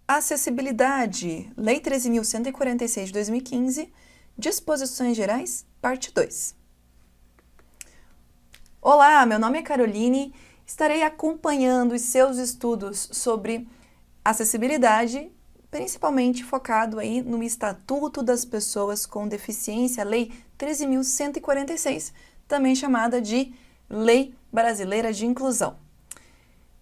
Acessibilidade, Lei 13.146 de 2015, Disposições Gerais, parte 2. Olá, meu nome é Caroline, estarei acompanhando os seus estudos sobre acessibilidade, principalmente focado aí no Estatuto das Pessoas com Deficiência, Lei 13.146, também chamada de Lei Brasileira de Inclusão.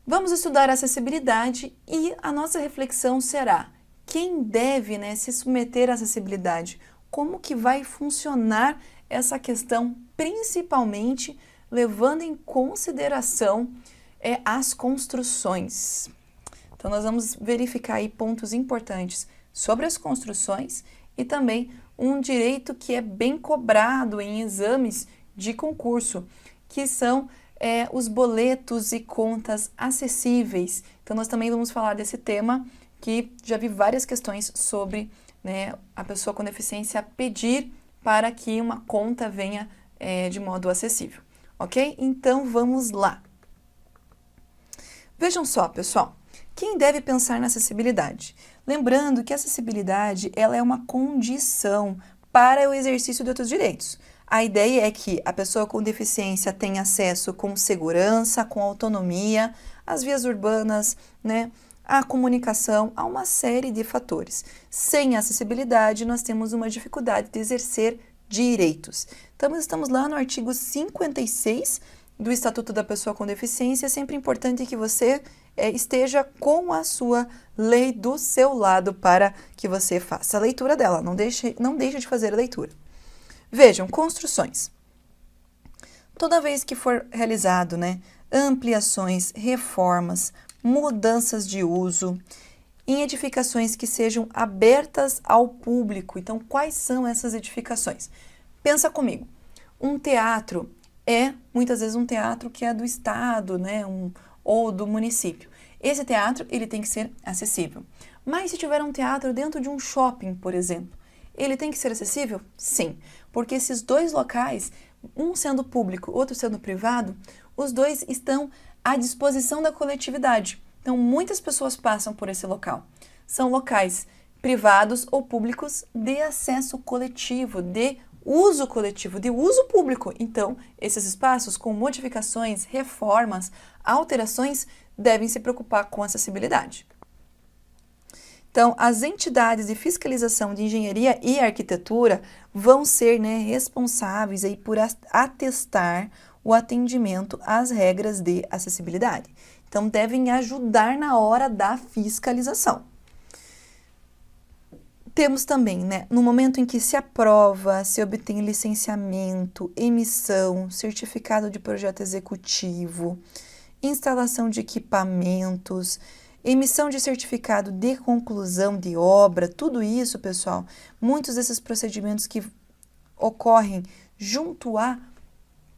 Vamos estudar acessibilidade e a nossa reflexão será: quem deve, se submeter à acessibilidade? Como que vai funcionar essa questão, principalmente levando em consideração as construções? Então, nós vamos verificar aí pontos importantes sobre as construções e também um direito que é bem cobrado em exames de concurso, que são os boletos e contas acessíveis. Então, nós também vamos falar desse tema, que já vi várias questões sobre a pessoa com deficiência pedir para que uma conta venha de modo acessível, ok? Então, vamos lá. Vejam só, pessoal, quem deve pensar na acessibilidade? Lembrando que a acessibilidade ela é uma condição para o exercício de outros direitos. A ideia é que a pessoa com deficiência tenha acesso com segurança, com autonomia, às vias urbanas, à comunicação, a uma série de fatores. Sem acessibilidade, nós temos uma dificuldade de exercer direitos. Então, estamos lá no artigo 56 do Estatuto da Pessoa com Deficiência. É sempre importante que você esteja com a sua lei do seu lado para que você faça a leitura dela. Não deixe de fazer a leitura. Vejam, construções. Toda vez que for realizado, ampliações, reformas, mudanças de uso, em edificações que sejam abertas ao público. Então, quais são essas edificações? Pensa comigo. Um teatro muitas vezes, um teatro que é do estado, ou do município. Esse teatro, ele tem que ser acessível. Mas se tiver um teatro dentro de um shopping, por exemplo, ele tem que ser acessível? Sim, porque esses dois locais, um sendo público, outro sendo privado, os dois estão à disposição da coletividade. Então, muitas pessoas passam por esse local. São locais privados ou públicos de acesso coletivo, de uso coletivo, de uso público. Então, esses espaços com modificações, reformas, alterações, devem se preocupar com acessibilidade. Então, as entidades de fiscalização de engenharia e arquitetura vão ser responsáveis aí por atestar o atendimento às regras de acessibilidade. Então, devem ajudar na hora da fiscalização. Temos também, no momento em que se aprova, se obtém licenciamento, emissão, certificado de projeto executivo, instalação de equipamentos, emissão de certificado de conclusão de obra, tudo isso, pessoal, muitos desses procedimentos que ocorrem junto à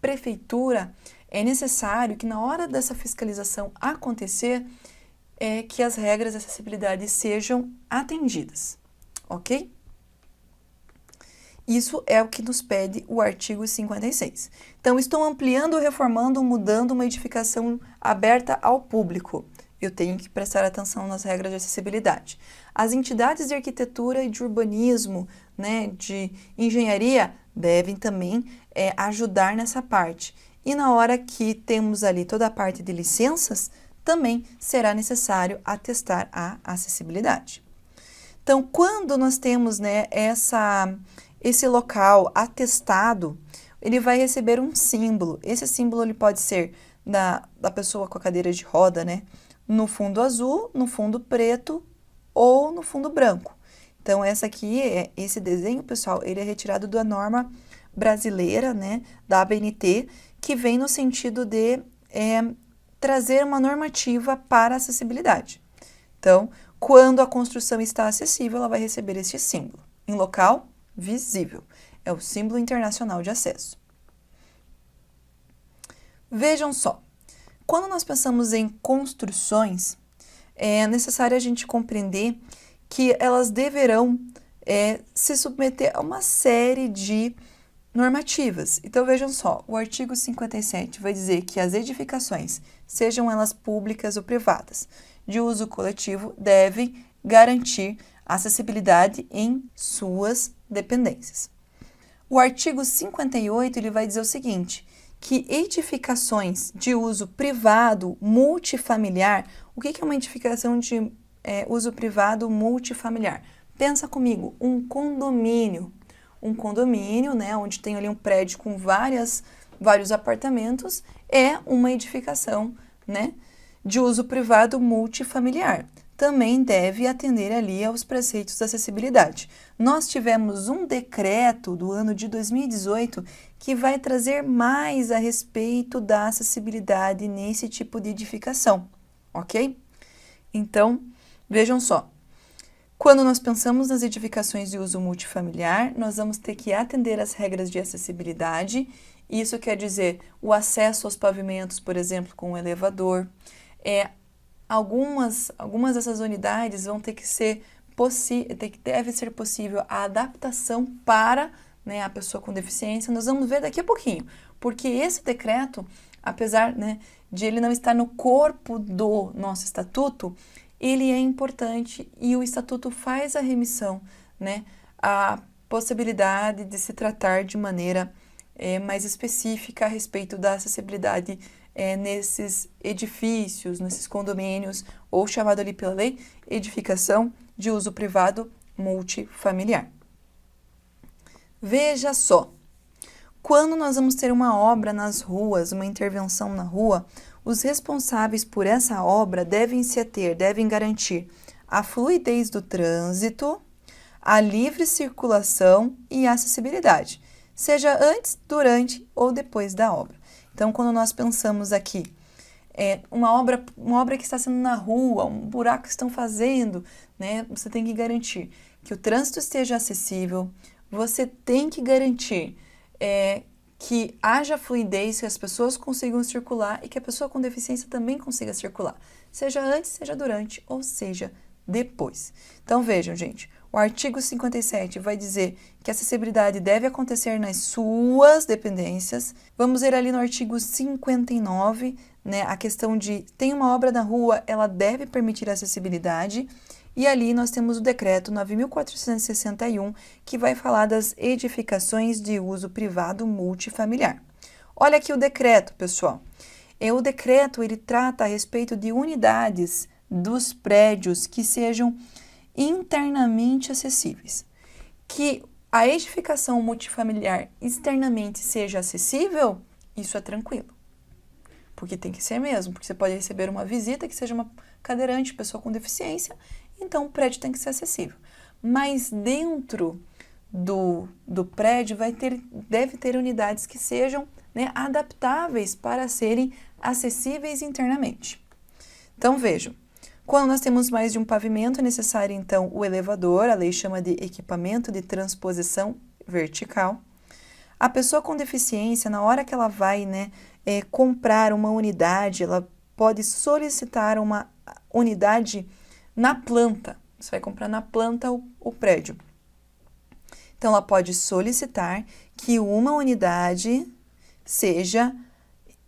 prefeitura, é necessário que na hora dessa fiscalização acontecer, que as regras de acessibilidade sejam atendidas, ok? Isso é o que nos pede o artigo 56. Então, estou ampliando, reformando, mudando uma edificação aberta ao público. Eu tenho que prestar atenção nas regras de acessibilidade. As entidades de arquitetura e de urbanismo, de engenharia, devem também ajudar nessa parte. E na hora que temos ali toda a parte de licenças, também será necessário atestar a acessibilidade. Então, quando nós temos esse local atestado, ele vai receber um símbolo. Esse símbolo ele pode ser da pessoa com a cadeira de roda, no fundo azul, no fundo preto ou no fundo branco. Então, esse desenho, pessoal, ele é retirado da norma brasileira, da ABNT, que vem no sentido de trazer uma normativa para a acessibilidade. Então, quando a construção está acessível, ela vai receber este símbolo. Em local visível. É o símbolo internacional de acesso. Vejam só. Quando nós pensamos em construções, é necessário a gente compreender que elas deverão se submeter a uma série de normativas. Então, vejam só, o artigo 57 vai dizer que as edificações, sejam elas públicas ou privadas, de uso coletivo devem garantir acessibilidade em suas dependências. O artigo 58 ele vai dizer o seguinte, que edificações de uso privado multifamiliar, o que é uma edificação de uso privado multifamiliar? Pensa comigo, um condomínio, né, onde tem ali um prédio com vários apartamentos, é uma edificação, né, de uso privado multifamiliar. Também deve atender ali aos preceitos da acessibilidade. Nós tivemos um decreto do ano de 2018 que vai trazer mais a respeito da acessibilidade nesse tipo de edificação, ok? Então, vejam só, quando nós pensamos nas edificações de uso multifamiliar, nós vamos ter que atender às regras de acessibilidade. Isso quer dizer o acesso aos pavimentos, por exemplo, com o elevador. Algumas dessas unidades vão ter que ser deve ser possível a adaptação para, né, a pessoa com deficiência. Nós vamos ver daqui a pouquinho, porque esse decreto, apesar, né, de ele não estar no corpo do nosso estatuto, ele é importante e o estatuto faz a remissão, né, à possibilidade de se tratar de maneira mais específica a respeito da acessibilidade nesses edifícios, nesses condomínios, ou chamado ali pela lei, edificação de uso privado multifamiliar. Veja só, quando nós vamos ter uma obra nas ruas, uma intervenção na rua, os responsáveis por essa obra devem garantir a fluidez do trânsito, a livre circulação e a acessibilidade, seja antes, durante ou depois da obra. Então, quando nós pensamos aqui, uma obra que está sendo na rua, um buraco que estão fazendo, né, você tem que garantir que o trânsito esteja acessível, você tem que garantir que haja fluidez, que as pessoas consigam circular e que a pessoa com deficiência também consiga circular, seja antes, seja durante ou seja depois. Então vejam, gente, o artigo 57 vai dizer que a acessibilidade deve acontecer nas suas dependências. Vamos ver ali no artigo 59, né, a questão de tem uma obra na rua, ela deve permitir acessibilidade. E ali nós temos o decreto 9.461, que vai falar das edificações de uso privado multifamiliar. Olha aqui o decreto, pessoal. O decreto ele trata a respeito de unidades dos prédios que sejam internamente acessíveis. Que a edificação multifamiliar externamente seja acessível, isso é tranquilo. Porque tem que ser mesmo, porque você pode receber uma visita que seja uma cadeirante, pessoa com deficiência, então o prédio tem que ser acessível. Mas dentro do prédio deve ter unidades que sejam, né, adaptáveis para serem acessíveis internamente. Então vejam, quando nós temos mais de um pavimento, é necessário então o elevador, a lei chama de equipamento de transposição vertical. A pessoa com deficiência, na hora que ela vai, né, comprar uma unidade, ela pode solicitar uma unidade na planta. Você vai comprar na planta o prédio. Então, ela pode solicitar que uma unidade seja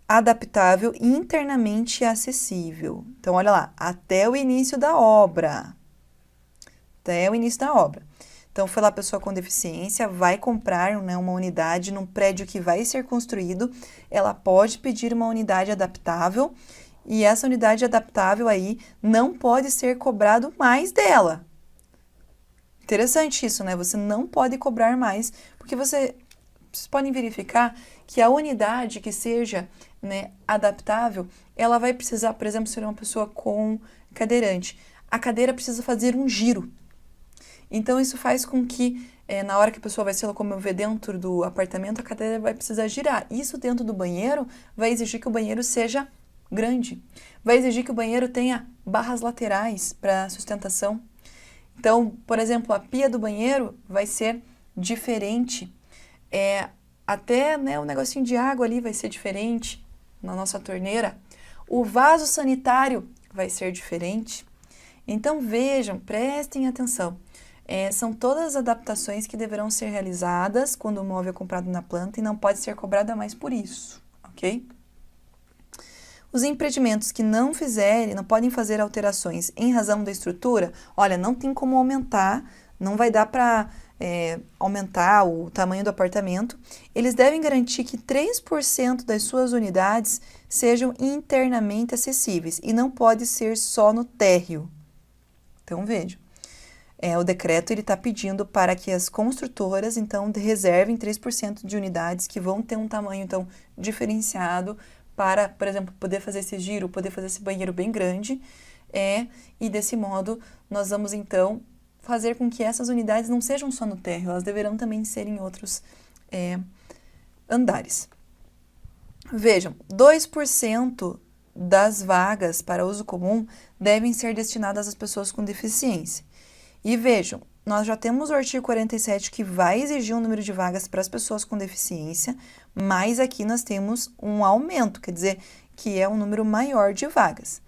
adaptável e internamente acessível. Então, olha lá, até o início da obra. Até o início da obra. Então, foi lá a pessoa com deficiência, vai comprar, né, uma unidade num prédio que vai ser construído, ela pode pedir uma unidade adaptável e essa unidade adaptável aí não pode ser cobrado mais dela. Interessante isso, né? Você não pode cobrar mais, porque vocês podem verificar que a unidade que seja, né, adaptável, ela vai precisar, por exemplo, ser uma pessoa com cadeirante. A cadeira precisa fazer um giro. Então, isso faz com que, na hora que a pessoa vai se locomover dentro do apartamento, a cadeira vai precisar girar. Isso dentro do banheiro vai exigir que o banheiro seja grande. Vai exigir que o banheiro tenha barras laterais para sustentação. Então, por exemplo, a pia do banheiro vai ser diferente. Até, né, o negocinho de água ali vai ser diferente na nossa torneira. O vaso sanitário vai ser diferente. Então, vejam, prestem atenção. São todas as adaptações que deverão ser realizadas quando o móvel é comprado na planta e não pode ser cobrado a mais por isso, ok? Os empreendimentos que não podem fazer alterações em razão da estrutura, olha, não tem como aumentar, não vai dar para aumentar o tamanho do apartamento. Eles devem garantir que 3% das suas unidades sejam internamente acessíveis e não pode ser só no térreo. Então, veja. O decreto está pedindo para que as construtoras, então, reservem 3% de unidades que vão ter um tamanho, então, diferenciado para, por exemplo, poder fazer esse giro, poder fazer esse banheiro bem grande. E desse modo, nós vamos, então, fazer com que essas unidades não sejam só no térreo, elas deverão também ser em outros andares. Vejam, 2% das vagas para uso comum devem ser destinadas às pessoas com deficiência. E vejam, nós já temos o artigo 47 que vai exigir um número de vagas para as pessoas com deficiência, mas aqui nós temos um aumento, quer dizer, que é um número maior de vagas.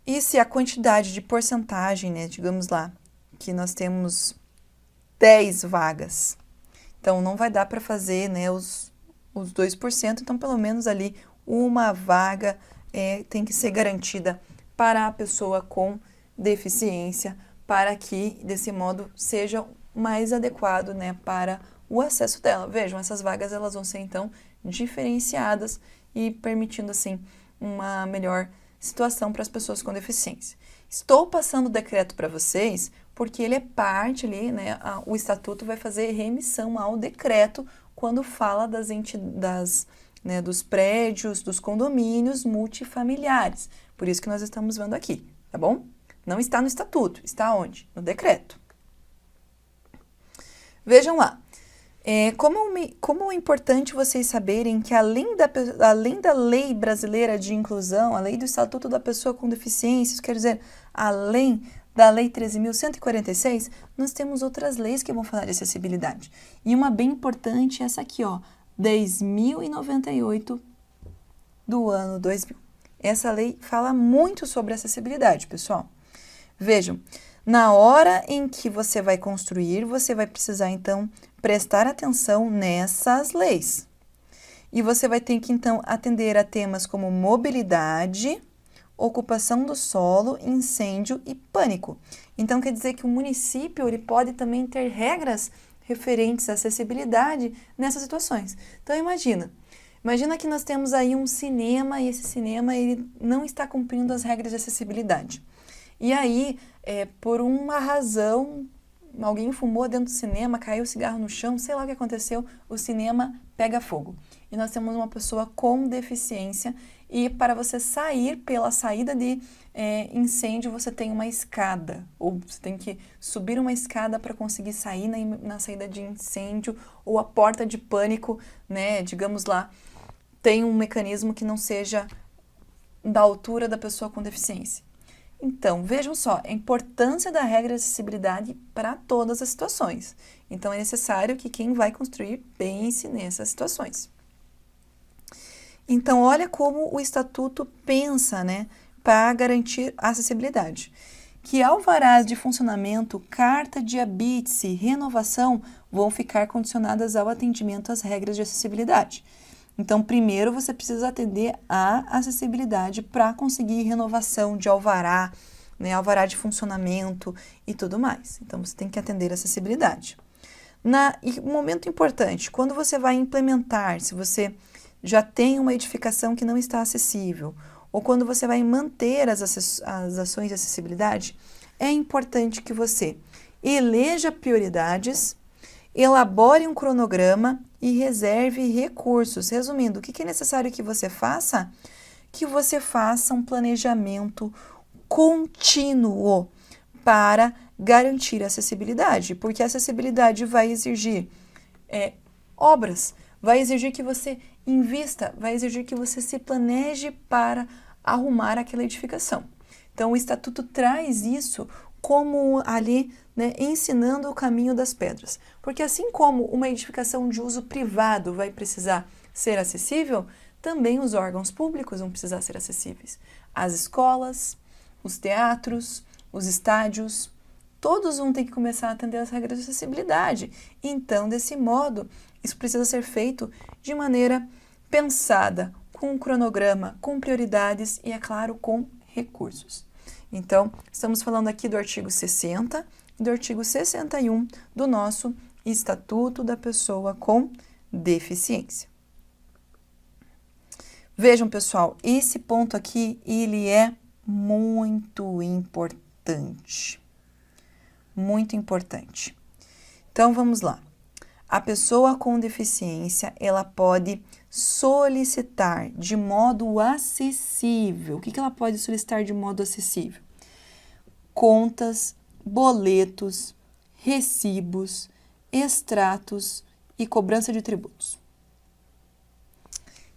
E se a quantidade de porcentagem, né, digamos lá, que nós temos 10 vagas, então não vai dar para fazer, né, os 2%, então pelo menos ali uma vaga tem que ser garantida para a pessoa com deficiência, para que, desse modo, seja mais adequado, né, para o acesso dela. Vejam, essas vagas elas vão ser, então, diferenciadas e permitindo, assim, uma melhor situação para as pessoas com deficiência. Estou passando o decreto para vocês porque ele é parte ali, né, o estatuto vai fazer remissão ao decreto quando fala dos prédios, dos condomínios multifamiliares. Por isso que nós estamos vendo aqui, tá bom? Não está no estatuto, está onde? No decreto. Vejam lá, como é importante vocês saberem que além da lei brasileira de inclusão, a lei do Estatuto da Pessoa com Deficiência, isso quer dizer, além da lei 13.146, nós temos outras leis que vão falar de acessibilidade. E uma bem importante é essa aqui, ó, 10.098 do ano 2000. Essa lei fala muito sobre acessibilidade, pessoal. Vejam, na hora em que você vai construir, você vai precisar, então, prestar atenção nessas leis. E você vai ter que, então, atender a temas como mobilidade, ocupação do solo, incêndio e pânico. Então, quer dizer que o município ele pode também ter regras referentes à acessibilidade nessas situações. Então, imagina que nós temos aí um cinema e esse cinema ele não está cumprindo as regras de acessibilidade. E aí, por uma razão, alguém fumou dentro do cinema, caiu o cigarro no chão, sei lá o que aconteceu, o cinema pega fogo. E nós temos uma pessoa com deficiência e para você sair pela saída de incêndio, você tem uma escada, ou você tem que subir uma escada para conseguir sair na saída de incêndio, ou a porta de pânico, né, digamos lá, tem um mecanismo que não seja da altura da pessoa com deficiência. Então, vejam só, a importância da regra de acessibilidade para todas as situações. Então, é necessário que quem vai construir pense nessas situações. Então, olha como o Estatuto pensa, né, para garantir a acessibilidade. Que alvarás de funcionamento, carta de habite-se, renovação vão ficar condicionadas ao atendimento às regras de acessibilidade. Então, primeiro você precisa atender à acessibilidade para conseguir renovação de alvará, né, alvará de funcionamento e tudo mais. Então, você tem que atender a acessibilidade. E um momento importante, quando você vai implementar, se você já tem uma edificação que não está acessível, ou quando você vai manter as ações de acessibilidade, é importante que você eleja prioridades, elabore um cronograma e reserve recursos. Resumindo, o que é necessário que você faça? Que você faça um planejamento contínuo para garantir a acessibilidade, porque a acessibilidade vai exigir obras, vai exigir que você invista, vai exigir que você se planeje para arrumar aquela edificação. Então, o Estatuto traz isso como ali, né, ensinando o caminho das pedras. Porque assim como uma edificação de uso privado vai precisar ser acessível, também os órgãos públicos vão precisar ser acessíveis. As escolas, os teatros, os estádios, todos vão ter que começar a atender as regras de acessibilidade. Então, desse modo, isso precisa ser feito de maneira pensada, com um cronograma, com prioridades e, é claro, com recursos. Então, estamos falando aqui do artigo 60 e do artigo 61 do nosso Estatuto da Pessoa com Deficiência. Vejam, pessoal, esse ponto aqui, ele é muito importante. Muito importante. Então, vamos lá. A pessoa com deficiência, ela pode solicitar de modo acessível. O que ela pode solicitar de modo acessível? Contas, boletos, recibos, extratos e cobrança de tributos.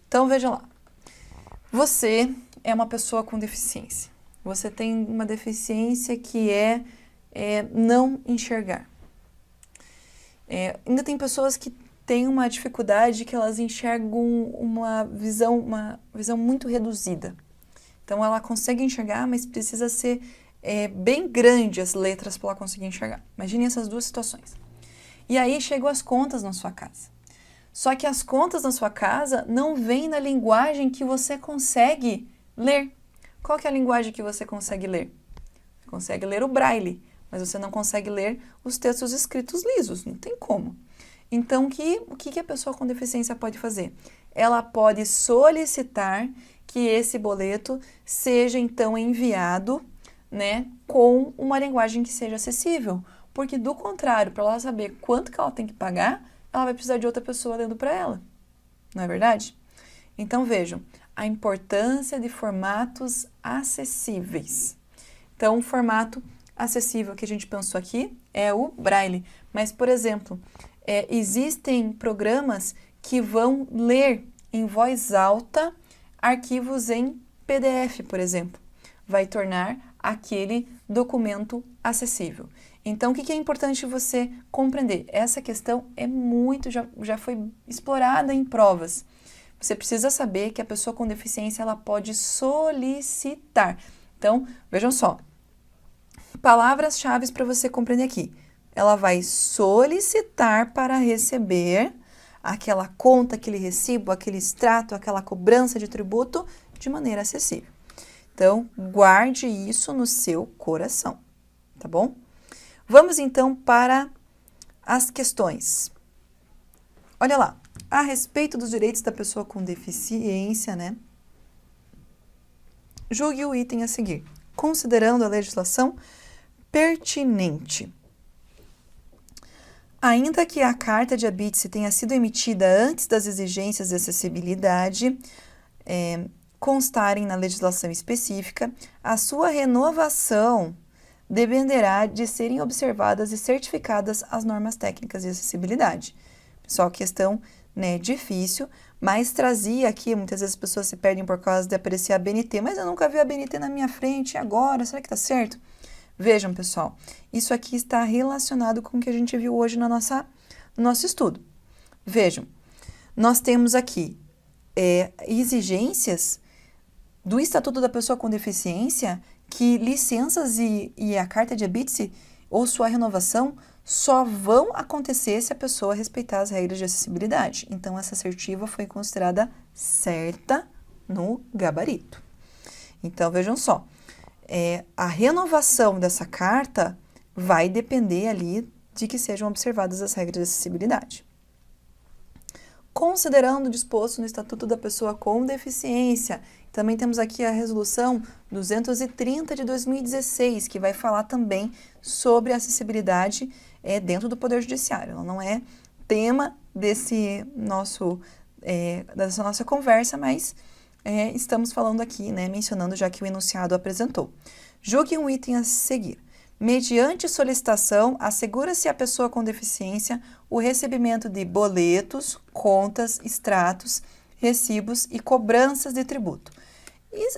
Então, veja lá. Você é uma pessoa com deficiência. Você tem uma deficiência que é não enxergar. Ainda tem pessoas que têm uma dificuldade que elas enxergam uma visão muito reduzida. Então, ela consegue enxergar, mas precisa ser bem grande as letras para ela conseguir enxergar. Imagine essas duas situações. E aí chegam as contas na sua casa. Só que as contas na sua casa não vêm na linguagem que você consegue ler. Qual que é a linguagem que você consegue ler? Você consegue ler o braille, mas você não consegue ler os textos escritos lisos, não tem como. Então, o que a pessoa com deficiência pode fazer? Ela pode solicitar que esse boleto seja, então, enviado, né, com uma linguagem que seja acessível. Porque, do contrário, para ela saber quanto que ela tem que pagar, ela vai precisar de outra pessoa lendo para ela. Não é verdade? Então, vejam, a importância de formatos acessíveis. Então, o formato acessível que a gente pensou aqui é o Braille. Mas, por exemplo, existem programas que vão ler em voz alta arquivos em PDF, por exemplo. Vai tornar aquele documento acessível. Então, o que é importante você compreender? Essa questão é já foi explorada em provas. Você precisa saber que a pessoa com deficiência ela pode solicitar. Então, vejam só. Palavras-chave para você compreender aqui. Ela vai solicitar para receber aquela conta, aquele recibo, aquele extrato, aquela cobrança de tributo de maneira acessível. Então, guarde isso no seu coração, tá bom? Vamos então para as questões. Olha lá, a respeito dos direitos da pessoa com deficiência, né? Julgue o item a seguir, considerando a legislação pertinente. Ainda que a carta de habite-se tenha sido emitida antes das exigências de acessibilidade constarem na legislação específica, a sua renovação dependerá de serem observadas e certificadas as normas técnicas de acessibilidade. Pessoal, questão, né, difícil, mas trazia aqui, muitas vezes as pessoas se perdem por causa de aparecer a BNT, mas eu nunca vi a BNT na minha frente, e agora? Será que tá certo? Vejam, pessoal, isso aqui está relacionado com o que a gente viu hoje no nosso estudo. Vejam, nós temos aqui exigências do Estatuto da Pessoa com Deficiência que licenças e a carta de habite-se ou sua renovação só vão acontecer se a pessoa respeitar as regras de acessibilidade. Então, essa assertiva foi considerada certa no gabarito. Então, vejam só, a renovação dessa carta vai depender ali de que sejam observadas as regras de acessibilidade. Considerando o disposto no Estatuto da Pessoa com Deficiência, também temos aqui a Resolução 230 de 2016, que vai falar também sobre acessibilidade dentro do Poder Judiciário. Ela não é tema dessa nossa conversa, mas estamos falando aqui, né, mencionando já que o enunciado apresentou. Julgue um item a seguir. Mediante solicitação, assegura-se à pessoa com deficiência o recebimento de boletos, contas, extratos, recibos e cobranças de tributo.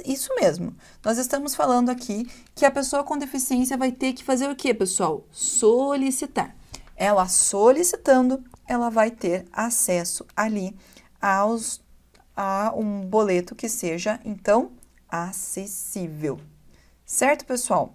Isso mesmo. Nós estamos falando aqui que a pessoa com deficiência vai ter que fazer o quê, pessoal? Solicitar. Ela solicitando, ela vai ter acesso ali a um boleto que seja, então, acessível. Certo, pessoal?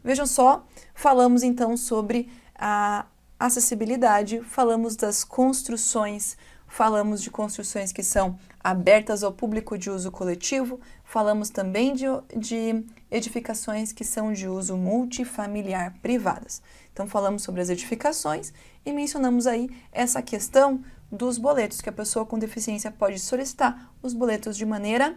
Vejam só, falamos então sobre a acessibilidade, falamos das construções, falamos de construções que são abertas ao público de uso coletivo, falamos também de edificações que são de uso multifamiliar privadas. Então, falamos sobre as edificações e mencionamos aí essa questão dos boletos, que a pessoa com deficiência pode solicitar os boletos de maneira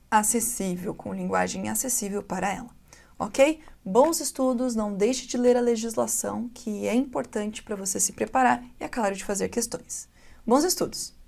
acessível, com linguagem acessível para ela. Ok? Bons estudos, não deixe de ler a legislação, que é importante para você se preparar e, é claro, de fazer questões. Bons estudos!